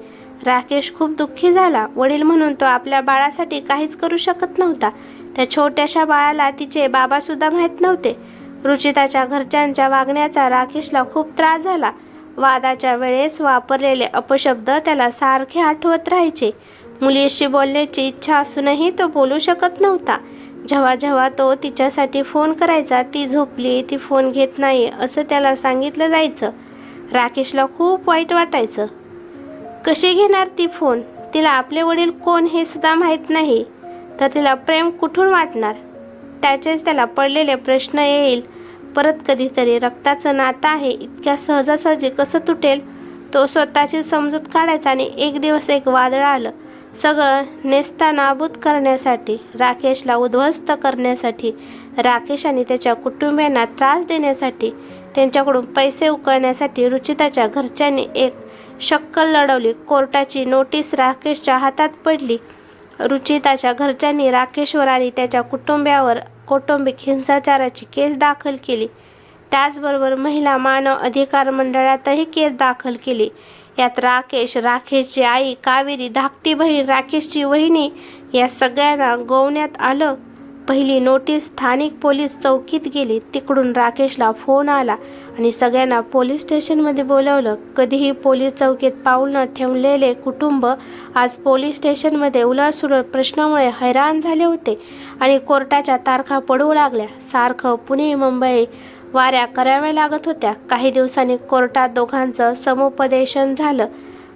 राकेश खूप दुःखी झाला. वडील म्हणून तो आपल्या बाळासाठी काहीच करू शकत नव्हता. त्या छोट्याशा बाळाला तिचे बाबासुद्धा माहीत नव्हते. रुचिताच्या घरच्यांच्या वागण्याचा राकेशला खूप त्रास झाला. वादाच्या वेळेस वापरलेले अपशब्द त्याला सारखे आठवत राहायचे. मुलीशी बोलण्याची इच्छा असूनही तो बोलू शकत नव्हता. जेव्हा जेव्हा तो तिच्यासाठी फोन करायचा, ती झोपली, ती फोन घेत नाही असं त्याला सांगितलं जायचं. राकेशला खूप वाईट वाटायचं. कशी घेणार ती फोन? तिला आपले वडील कोण हे सुद्धा माहीत नाही, तर तिला प्रेम कुठून वाटणार? त्याचेच त्याला पडलेले प्रश्न येईल. परत कधीतरी रक्ताचं नातं आहे, इतक्या सहजासहजी कसं तुटेल? तो स्वतःची समजूत काढायचा आणि एक दिवस एक वादळ आलं. सगळं नेस्तानाबूत करण्यासाठी, राकेशला उद्ध्वस्त करण्यासाठी, राकेश आणि त्याच्या कुटुंबियांना त्रास देण्यासाठी, त्यांच्याकडून पैसे उकळण्यासाठी रुचिताच्या घरच्यांनी एक शक्कल लढवली. कोर्टाची नोटीस राकेशच्या हातात पडली. रुचिताच्या घरच्यांनी राकेशवर आणि त्याच्या कुटुंबियावर कौटुंबिक हिंसाचाराची केस दाखल केली. त्याचबरोबर महिला मानव अधिकार मंडळातही केस दाखल केली. यात राकेश, राकेशची आई कावेरी, धाकटी बहीण, राकेशची वहिनी या सगळ्यांना गोवण्यात आलं. पहिली नोटीस स्थानिक पोलीस चौकीत गेली. तिकडून राकेशला फोन आला आणि सगळ्यांना पोलीस स्टेशनमध्ये बोलवलं. कधीही पोलीस चौकीत पाऊल न ठेवलेले कुटुंब आज पोलीस स्टेशनमध्ये उलटसुलट प्रश्नामुळे हैराण झाले होते आणि कोर्टाच्या तारखा पडू लागल्या. सारखं पुणे मुंबई वाऱ्या कराव्या लागत होत्या. काही दिवसांनी कोर्टात दोघांचं समुपदेशन झालं.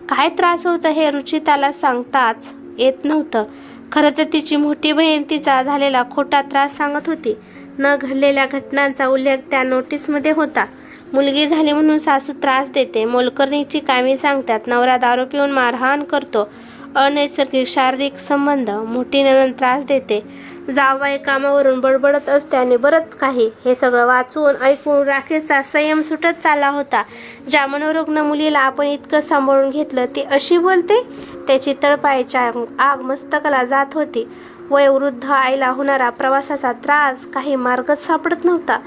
काय त्रास होतं हे रुचिताला सांगताच येत नव्हतं. खरं तर तिची मोठी बहीण तिचा झालेला खोटा त्रास सांगत होती. न घडलेल्या घटनांचा उल्लेख त्या नोटीसमध्ये होता. मुलगी झाली म्हणून सासू त्रास देते, मोलकरणीची कामे सांगतात, नवरा दारू पिऊन मारहाण करतो, अनैसर्गिक शारीरिक संबंध, मोठी नणंद त्रास देते, जावई कामावरून बडबडत असते आणि बरंच काही. हे सगळं वाचून ऐकून राकेशचा संयम सुटत चालला होता. ज्या मनोरुग्ण मुलीला आपण इतकं सांभाळून घेतलं ती अशी बोलते? त्याची तळपायाच्या आग मस्तकाला जात होती. वयोवृद्ध आईला होणारा प्रवासाचा त्रास, काही मार्गच सापडत नव्हता.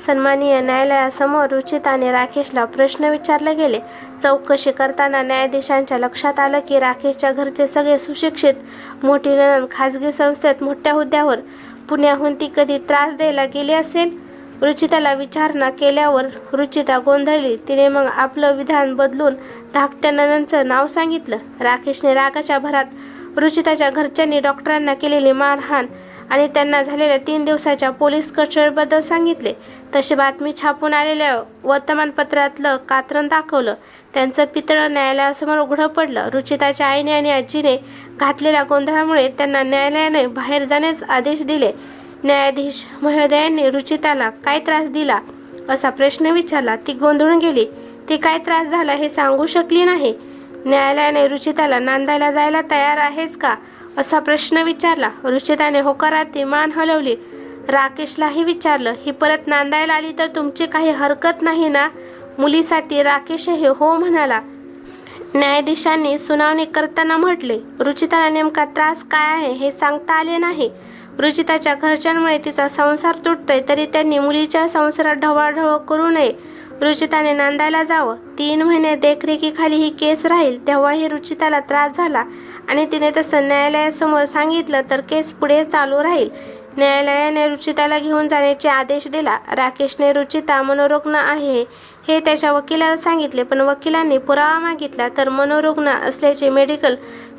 सन्माननीय न्यायालयासमोर रुचिताने राकेशला प्रश्न विचारले गेले. चौकशी करताना न्यायाधीशांच्या लक्षात आलं की राकेशच्या घरचे सगळे सुशिक्षित, मोठी नणंद खाजगी संस्थेत मोठ्या हुद्द्यावर. पुण्याहून ती कधी त्रास द्यायला गेली असेल? रुचिताला विचारणा केल्यावर रुचिता गोंधळली. तिने मग आपलं विधान बदलून धाकट्या नणंदचं नाव सांगितलं. राकेशने रागाच्या भरात रुचिताच्या घरच्यांनी डॉक्टरांना केलेली मारहाण आणि त्यांना झालेल्या 3 दिवसाच्या पोलीस कस्टडीबद्दल सांगितले. तशी बातमी छापून आलेल्या वर्तमानपत्रातलं कात्रण दाखवलं. त्यांचं पितळं न्यायालयासमोर उघडं पडलं. रुचिताच्या आईने आणि आजीने घातलेल्या गोंधळामुळे त्यांना न्यायालयाने बाहेर जाण्याचे आदेश दिले. न्यायाधीश महोदयांनी रुचिताला काय त्रास दिला असा प्रश्न विचारला. ती गोंधळून गेली. ती काय त्रास झाला हे सांगू शकली नाही. न्यायालयाने रुचिताला नांदायला जायला तयार आहेस का असा प्रश्न विचारला. रुचिताने होकारार्थी मान हलवली. राकेशलाही विचारलं, ही परत नांदायला आली तर तुमची काही हरकत नाही ना? मुलीसाठी राकेशही हो म्हणाला. न्यायाधीशांनी सुनावणी करताना म्हटले, रुचिताला नेमका त्रास काय आहे हे सांगता आले नाही. रुचिताच्या घरच्यांमुळे तिचा संसार तुटतोय, तरी त्यांनी मुलीच्या संसारात ढवळाढवळ करू नये. रुचिताने नांदायला जावं. 3 महिने देखरेखीखाली ही केस राहील. तेव्हाही रुचिताला त्रास झाला आणि तिने तसं न्यायालयासमोर सांगितलं तर केस पुढे चालू राहील. न्यायालयाने रुचिताला घेऊन जाण्याचे आदेश दिला. राकेशने रुचिता मनोरुग्ण आहे हे त्याच्या वकिलाला सांगितले, पण वकिलांनी पुरावा मागितला तर मनोरुग्ण असल्याचे मेडिकल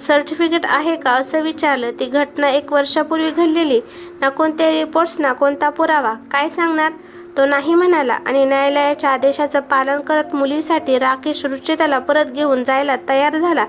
सर्टिफिकेट आहे का असं विचारलं. ती घटना 1 वर्षापूर्वी घडलेली. ना कोणते रिपोर्ट्स ना कोणता पुरावा. काय सांगणार? तो नाही म्हणाला आणि न्यायालयाच्या आदेशाचं पालन करत मुलीसाठी राकेश रुचिताला परत घेऊन जायला तयार झाला.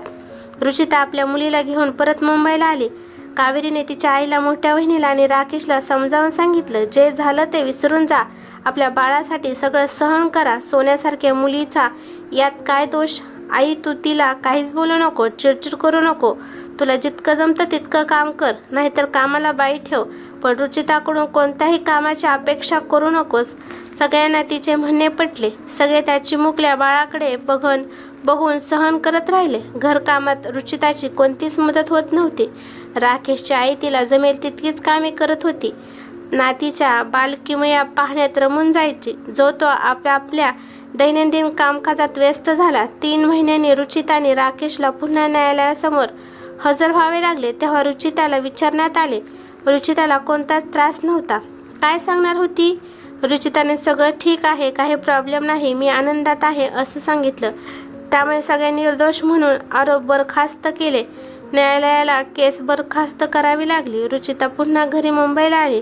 रुचिता आपल्या मुलीला घेऊन परत मुंबईला आली. कावेरीने तिच्या आईला, मोठ्या बहिणीला आणि राकेशला समजावून सांगितलं, जे झालं ते विसरून जा. आपल्या बाळासाठी सगळं सहन करा. सोन्यासारख्या मुलीचा यात काय दोष? आई, तू तिला काहीच बोलू नको, चिडचिड करू नको. तुला जितकं जमतं तितकं काम कर, नाहीतर कामाला बाई ठेव. पण रुचिताकडून कोणत्याही कामाची अपेक्षा करू नकोस. सगळ्यांना तिचे म्हणणे पटले. सगळे त्या चिमुकल्या बाळाकडे बघून सहन करत राहिले. घरकामात रुचिताची कोणतीच मदत होत नव्हती. राकेशची आई तिला जमेल तितकीच कामे करत होती. नातीच्या बालकिमया पाहण्यात रमून जायची. जो तो आपल्या दैनंदिन कामकाजात व्यस्त झाला. 3 महिन्यांनी रुचिताने राकेशला पुन्हा न्यायालयासमोर हजर व्हावे लागले. तेव्हा रुचिताला विचारण्यात आले. रुचिताला कोणताच त्रास नव्हता. काय सांगणार होती? रुचिताने सगळं ठीक आहे, काही प्रॉब्लेम नाही, मी आनंदात आहे असं सांगितलं. त्यामुळे सगळे निर्दोष म्हणून आरोप बरखास्त केले. न्यायालयाला केस बरखास्त करावी लागली. रुचिता पुन्हा घरी मुंबईला आली.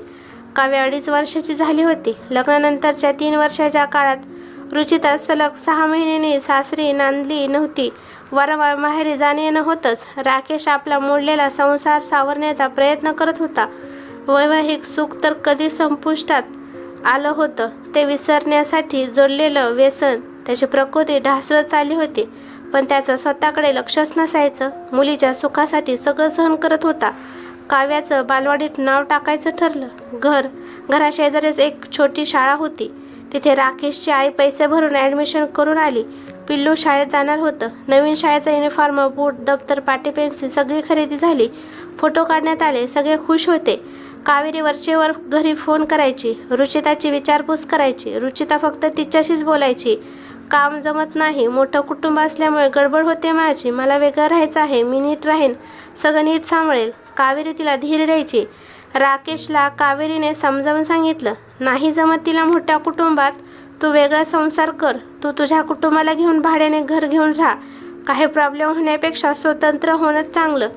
काव्या 2.5 वर्षाची झाली होती. लग्नानंतरच्या 3 वर्षाच्या काळात रुचिता सलग 6 महिन्यांनी सासरी नांदली नव्हती. वारंवार माहेरी जाणे येणं होतंच. राकेश आपला मोडलेला संसार सावरण्याचा प्रयत्न करत होता. वैवाहिक सुख तर कधी संपुष्टात आलं होतं. ते विसरण्यासाठी जोडलेलं व्यसन त्याची प्रकृती ढासळत चालली होती. पण त्याचं स्वतःकडे लक्षच नसायचं. मुलीच्या सुखासाठी सगळं सहन करत होता. काव्याचं बालवाडीत नाव टाकायचं ठरलं. घराशेजारीच एक छोटी शाळा होती. तिथे राकेशची आई पैसे भरून ॲडमिशन करून आली. पिल्लू शाळेत जाणार होतं. नवीन शाळेचा युनिफॉर्म, बूट, दप्तर, पाटी, पेन्सिल सगळी खरेदी झाली. फोटो काढण्यात आले. सगळे खुश होते. कावेरी वरचेवर घरी फोन करायची. रुचिताची विचारपूस करायची. रुचिता फक्त तिच्याशीच बोलायची. काम जमत नाही, मोठं कुटुंब असल्यामुळे गडबड होते माझी, मला वेगळं राहायचं आहे, मी नीट राहीन, सगळं नीट सांभाळेल. कावेरी तिला धीर द्यायची. राकेशला कावेरीने समजावून सांगितलं, नाही जमत तिला मोठ्या कुटुंबात, तू वेगळा संसार कर, तू तुझ्या कुटुंबाला घेऊन भाड्याने घर घेऊन राहा, काही प्रॉब्लेम होण्यापेक्षा स्वतंत्र होणंच चांगलं.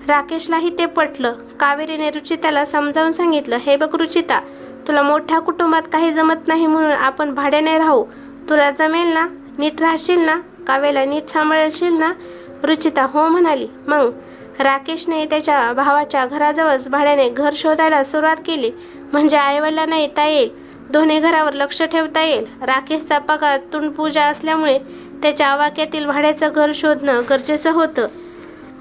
राकेशलाही ते पटलं. कावेरीने रुचिताला समजावून सांगितलं, हे बघ रुचिता, तुला मोठ्या कुटुंबात काही जमत नाही म्हणून आपण भाड्याने राहू, तुला जमेल ना, नीट राहशील ना, काव्याला नीट सांभाळशील ना? रुचिता हो म्हणाली. मग राकेशने त्याच्या भावाच्या घराजवळच भाड्याने घर शोधायला सुरुवात केली. म्हणजे आईवडिलांना येता येईल, दोन्ही घरावर लक्ष ठेवता येईल. राकेशचा पगार तुंडपूजा असल्यामुळे त्याच्या आवाक्यातील भाड्याचं घर शोधणं गरजेचं होतं.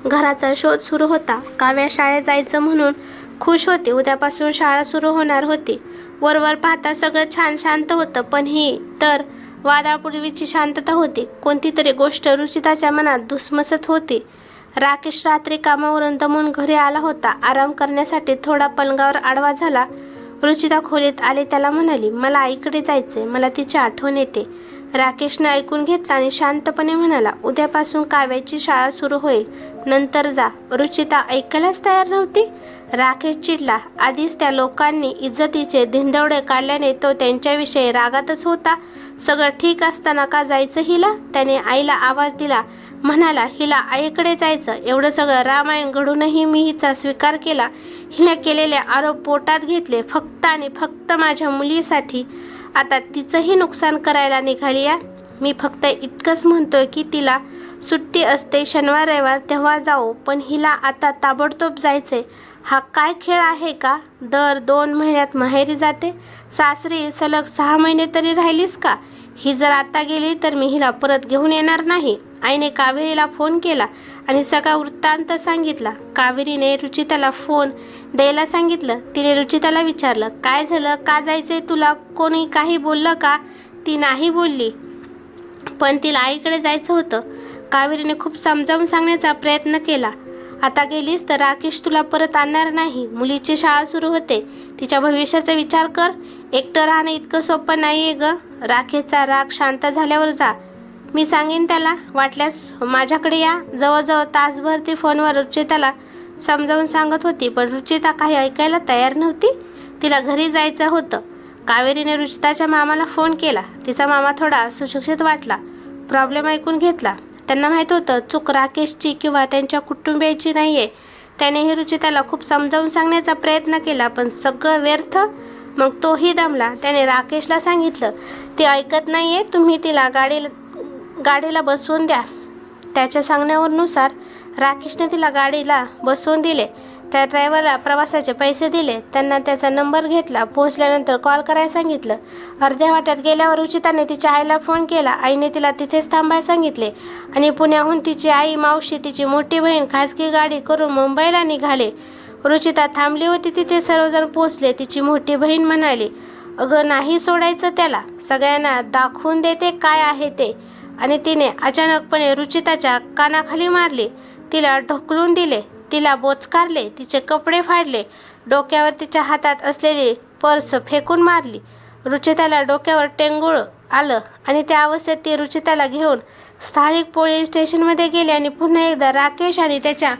घराचा शोध सुरू होता. काव्या शाळेत जायचं म्हणून खुश होती. उद्यापासून शाळा सुरू होणार होती. वरवर पाहता सगळं छान शांत होतं, पण ही तर वादळापूर्वीची शांतता होती. कोणती तरी गोष्ट रुचिताच्या मनात धुसमसत होती. राकेश रात्री कामावरून दमून घरी आला होता. आराम करण्यासाठी थोडा पलंगावर आडवा झाला. रुचिता खोलीत आली. त्याला म्हणाली, मला आईकडे जायचंय, मला तिची आठवण येते. राकेशने ऐकून घेतला आणि शांतपणे म्हणाला, उद्यापासून काव्याची शाळा सुरू होईल, नंतर जा. रुचिता ऐकायलाच तयार नव्हती. राकेश चिडला. आधीच त्या लोकांनी इज्जतीचे धिंदवडे काढल्याने तो त्यांच्याविषयी रागातच होता. सगळं ठीक असताना का जायचं हिला? त्याने आईला आवाज दिला. म्हणाला, हिला आईकडे जायचं. एवढं सगळं रामायण घडूनही मी हिचा स्वीकार केला. हिने केलेले आरोप पोटात घेतले फक्त आणि फक्त माझ्या मुलीसाठी. आता तिचंही नुकसान करायला निघाली या. मी फक्त इतकंच म्हणतोय की तिला सुट्टी असते शनिवार रविवार, तेव्हा जाऊ, पण हिला आता ताबडतोब जायचंय. हा काय खेळ आहे का? दर 2 महिन्यात माहेरी जाते, सासरी सलग 6 महिने तरी राहिलीस का? ही जर आता गेली तर मी हिला परत घेऊन येणार नाही. आईने कावेरीला फोन केला आणि सगळा वृत्तांत सांगितला. कावेरीने रुचिताला फोन द्यायला सांगितलं. तिने रुचिताला विचारलं, काय झालं, का जायचंय तुला, कोणी काही बोललं का? ती नाही बोलली, पण तिला आईकडे जायचं होतं. कावेरीने खूप समजावून सांगण्याचा प्रयत्न केला. आता गेलीस तर राकेश तुला परत आणणार नाही. मुलीची शाळा सुरू होते, तिच्या भविष्याचा विचार कर. एकटं राहणं इतकं सोपं नाहीये ग. राकेशचा राग शांत झाल्यावर जा, मी सांगेन त्याला. वाटल्यास माझ्याकडे या. जवळजवळ तासभर ती फोनवर रुचिताला समजावून सांगत होती, पण रुचिता काही ऐकायला तयार नव्हती. तिला घरी जायचं होतं. कावेरीने रुचिताच्या मामाला फोन केला. तिचा मामा थोडा सुशिक्षित वाटला. प्रॉब्लेम ऐकून घेतला. त्यांना माहीत होतं चूक राकेशची किंवा त्यांच्या कुटुंबियाची नाहीये. त्यानेही रुचिताला खूप समजावून सांगण्याचा प्रयत्न केला, पण सगळं व्यर्थ. मग तोही दमला. त्याने राकेशला सांगितलं, ती ऐकत नाहीये, तुम्ही तिला गाडीला बसवून द्या. त्याच्या सांगण्यानुसार राकेशने तिला गाडीला बसवून दिले. त्या ड्रायव्हरला प्रवासाचे पैसे दिले. त्यांना त्याचा नंबर घेतला. पोहोचल्यानंतर कॉल करायला सांगितलं. अर्ध्या वाट्यात गेल्यावर रुचिताने तिच्या आईला फोन केला. आईने तिला तिथेच थांबायला सांगितले आणि पुण्याहून तिची आई, मावशी, तिची मोठी बहीण खासगी गाडी करून मुंबईला निघाले. रुचिता थांबली होती तिथे सर्वजण पोहोचले. तिची मोठी बहीण म्हणाली, अगं नाही सोडायचं त्याला, सगळ्यांना दाखवून देते काय आहे ते. आणि तिने अचानकपणे रुचिताच्या कानाखाली मारली. तिला ढकलून दिले, तिला बोचकारले, तिचे कपडे फाडले, डोक्यावर तिच्या हातात असलेली पर्स फेकून मारली. रुचिताला डोक्यावर टेंगूळ आलं आणि त्या अवस्थेत ती रुचिताला घेऊन स्थानिक पोलीस स्टेशनमध्ये गेली आणि पुन्हा एकदा राकेश आणि त्याच्या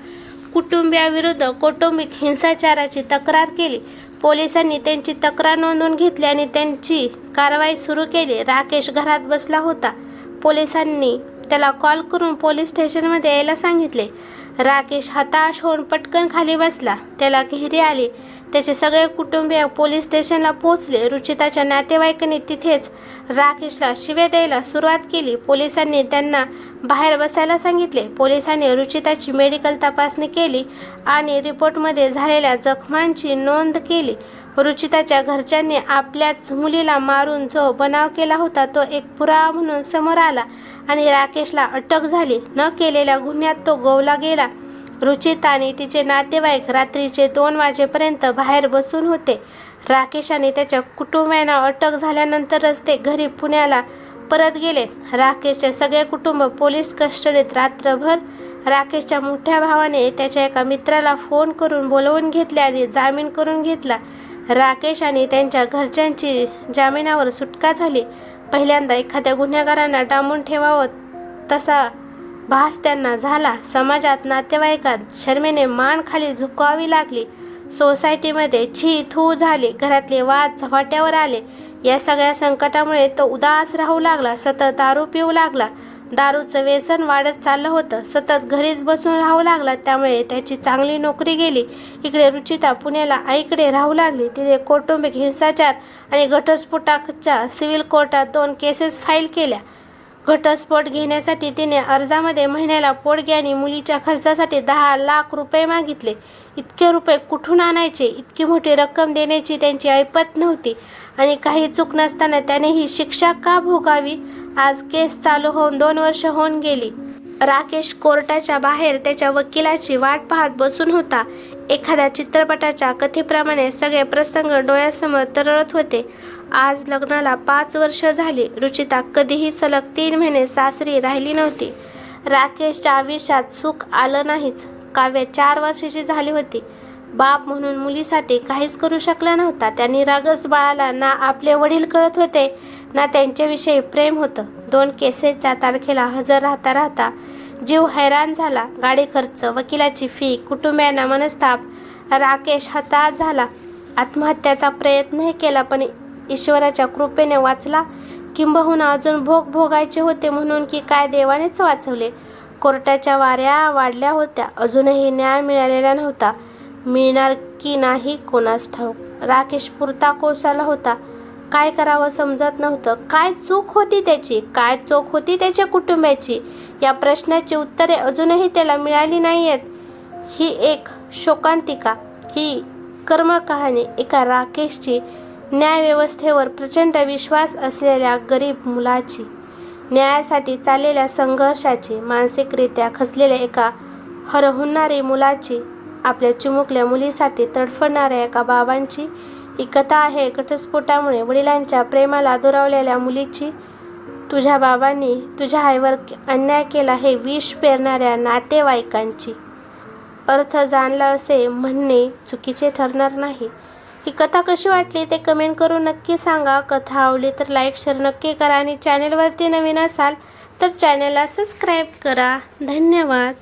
कुटुंबियाविरुद्ध कौटुंबिक हिंसाचाराची तक्रार केली. पोलिसांनी त्यांची तक्रार नोंदवून घेतली आणि त्यांची कारवाई सुरू केली. राकेश घरात बसला होता. पोलिसांनी त्याला कॉल करून पोलीस स्टेशनमध्ये यायला सांगितले. राकेश हताश होऊन पटकन खाली बसला. त्याला घेरी आली. त्याचे सगळे कुटुंबीय पोलीस स्टेशनला पोहोचले. रुचिताच्या नातेवाईकांनी तिथेच राकेशला शिव्या द्यायला सुरुवात केली. पोलिसांनी त्यांना बाहेर बसायला सांगितले. पोलिसांनी रुचिताची मेडिकल तपासणी केली आणि रिपोर्टमध्ये झालेल्या जखमांची नोंद केली. रुचिताच्या घरच्यांनी आपल्याच मुलीला मारून जो बनाव केला होता तो एक पुरावा म्हणून समोर आला आणि राकेशला अटक झाली. न केलेल्या गुन्ह्यात तो गोवला गेला. रुचिता आणि तिचे नातेवाईक रात्रीचे 2 वाजेपर्यंत बाहेर बसून होते. राकेश आणि त्याच्या कुटुंबियांना अटक झाल्यानंतरच ते घरी पुण्याला परत गेले. राकेशचे सगळे कुटुंब पोलीस कस्टडीत रात्रभर. राकेशच्या मोठ्या भावाने त्याच्या एका मित्राला फोन करून बोलवून घेतले आणि जामीन करून घेतला. राकेश आणि त्यांच्या घरच्यांची जामिनावर सुटका झाली. पहिल्यांदा एखाद्या गुन्हेगारांना डांबून ठेवावं तसा भास त्यांना झाला. समाजात, नातेवाईकात शर्मेने मान खाली झुकवावी लागली. सोसायटीमध्ये छी थू झाली. घरातले वाद झपाट्यावर आले. या सगळ्या संकटामुळे तो उदास राहू लागला. सतत दारू पिऊ लागला. दारूचं व्यसन वाढत चाललं होतं. सतत घरीच बसून राहू लागला. त्यामुळे त्याची चांगली नोकरी गेली. इकडे रुचिता पुण्याला आईकडे राहू लागली. तिने कौटुंबिक हिंसाचार आणि घटस्फोटाच्या सिव्हिल कोर्टात 2 केसेस फाईल केल्या. घटस्फोट घेण्यासाठी तिने अर्जामध्ये महिन्याला पोटगी आणि मुलीच्या खर्चासाठी 10 लाख रुपये मागितले. इतके रुपये कुठून आणायचे? इतकी मोठी रक्कम देण्याची त्यांची ऐपत नव्हती आणि काही चूक नसताना त्याने ही शिक्षा का भोगावी? आज केस चालू होऊन 2 वर्ष होऊन गेली. राकेश कोर्टाच्या बाहेर त्याच्या वकिलाची वाट पाहत बसून होता. एखाद्या चित्रपटाच्या कथेप्रमाणे सगळे प्रसंग डोळ्यासमोर तरळत होते. आज लग्नाला 5 वर्ष झाली. रुचिता कधीही सलग 3 महिने सासरी राहिली नव्हती. राकेशच्या आयुष्यात सुख आलं नाहीच. काव्य 4 वर्षाची झाली होती. बाप म्हणून मुलीसाठी काहीच करू शकला नव्हता. त्या निरागस बाळाला ना आपले वडील कळत होते ना त्यांच्याविषयी प्रेम होतं. 2 केसेसच्या तारखेला हजर राहता राहता जीव हैराण झाला. गाडी खर्च, वकिलाची फी, कुटुंबियांना मनस्ताप. राकेश हताश झाला. आत्महत्याचा प्रयत्नही केला, पण ईश्वराच्या कृपेने वाचला. किंबहुना अजून भोग भोगायचे होते म्हणून की काय देवानेच वाचवले. कोर्टाच्या वाऱ्या वाढल्या होत्या. अजूनही न्याय मिळालेला नव्हता. मिळणार की नाही कोणास ठाऊक. राकेश पुरता कोसळला होता. काय करावं समजत नव्हतं. काय चूक होती त्याची? काय चूक होती त्याच्या कुटुंबाची? या प्रश्नाची उत्तरे अजूनही त्याला मिळाली नाहीयेत. ही एक शोकांतिका. ही कर्मकहाणी एका राकेशची न्यायव्यवस्थेवर प्रचंड विश्वास असलेल्या गरीब मुलाची, न्यायासाठी चाललेल्या संघर्षाची, मानसिकरित्या खचलेल्या एका हरहुन्नारी मुलाची, आपल्या चिमुकल्या मुलीसाठी तडफडणाऱ्या एका बाबांची ही कथा आहे. घटस्फोटामुळे वडिलांच्या प्रेमाला दुरावलेल्या मुलीची, तुझ्या बाबांनी तुझ्या आईवर अन्याय केला हे विष पेरणाऱ्या नातेवाईकांची. अर्थ जाणला असे म्हणणे चुकीचे ठरणार नाही. ही कथा कशी वाटली ते कमेंट करून नक्की सांगा. कथा आवडली तर लाईक शेअर नक्की करा आणि चॅनेलवरती नवीन असाल तर चॅनेलला सबस्क्राईब करा. धन्यवाद.